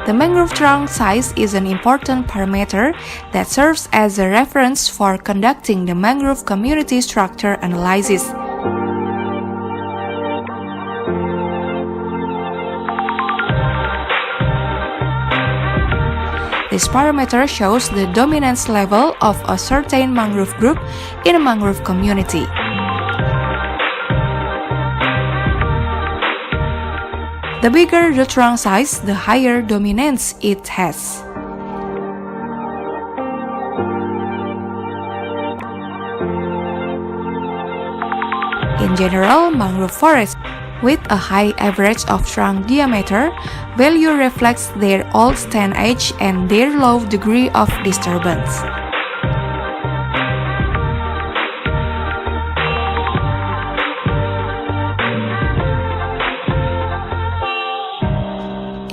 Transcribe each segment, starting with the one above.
The mangrove trunk size is an important parameter that serves as a reference for conducting the mangrove community structure analysis. This parameter shows the dominance level of a certain mangrove group in a mangrove community. The bigger the trunk size, the higher dominance it has. In general, mangrove forests with a high average of trunk diameter value reflects their old stand age and their low degree of disturbance.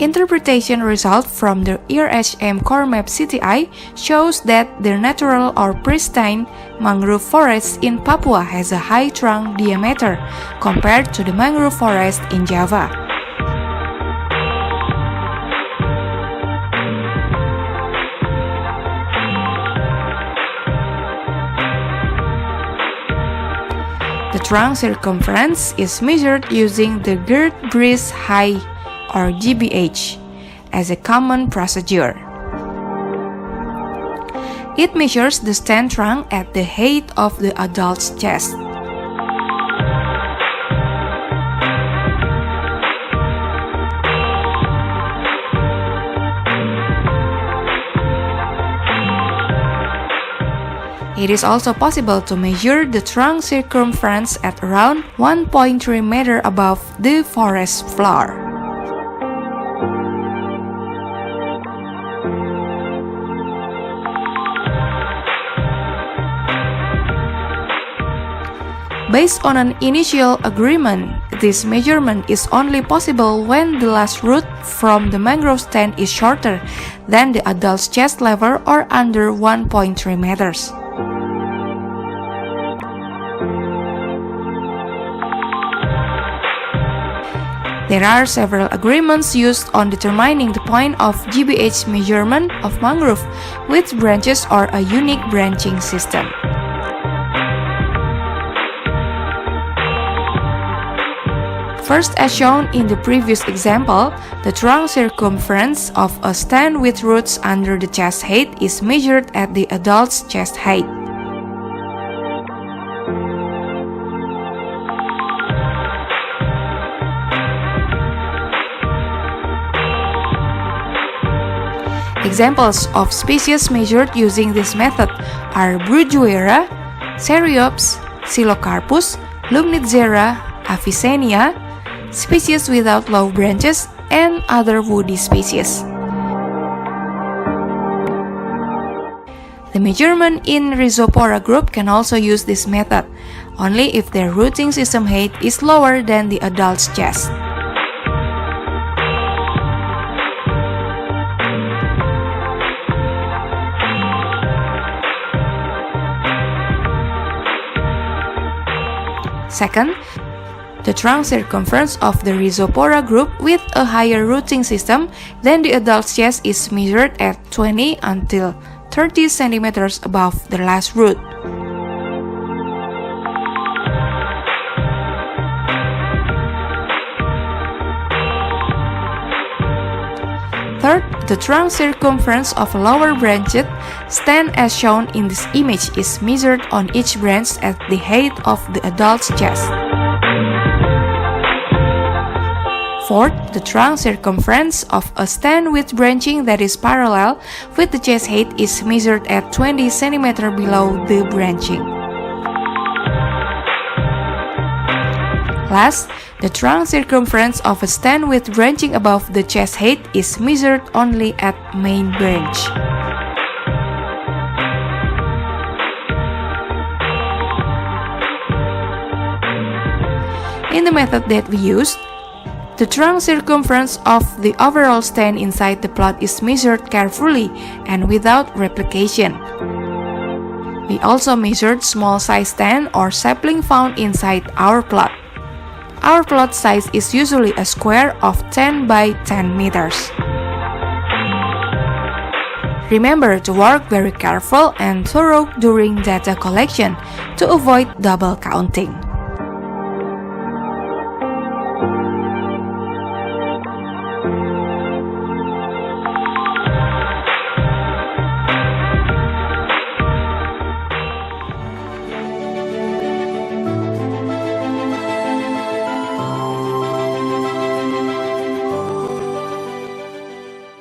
Interpretation result from the ERHM Core Map CTI shows that the natural or pristine mangrove forest in Papua has a high trunk diameter compared to the mangrove forest in Java. The trunk circumference is measured using the girth breast height or GBH as a common procedure. It measures the stand trunk at the height of the adult's chest. It is also possible to measure the trunk circumference at around 1.3 meters above the forest floor. Based on an initial agreement, this measurement is only possible when the last root from the mangrove stand is shorter than the adult's chest level or under 1.3 meters. There are several agreements used on determining the point of GBH measurement of mangrove with branches or a unique branching system. First, as shown in the previous example, the trunk circumference of a stand with roots under the chest height is measured at the adult's chest height. Examples of species measured using this method are Bruguiera, Cereops, Silocarpus, Lumnizera, Avicennia, species without low branches, and other woody species. The measurement in Rhizopora group can also use this method, only if their rooting system height is lower than the adult's chest. Second, the trunk circumference of the Rhizopora group with a higher rooting system than the adult's chest is measured at 20 until 30 centimeters above the last root. Third, the trunk circumference of a lower branched stand as shown in this image is measured on each branch at the height of the adult's chest. Fourth, the trunk circumference of a stand with branching that is parallel with the chest height is measured at 20 cm below the branching. Last, the trunk circumference of a stand with branching above the chest height is measured only at main branch. In the method that we used, The trunk circumference of the overall stand inside the plot is measured carefully and without replication. We also measured small size stand or sapling found inside our plot. Our plot size is usually a square of 10 by 10 meters. Remember to work very careful and thorough during data collection to avoid double counting.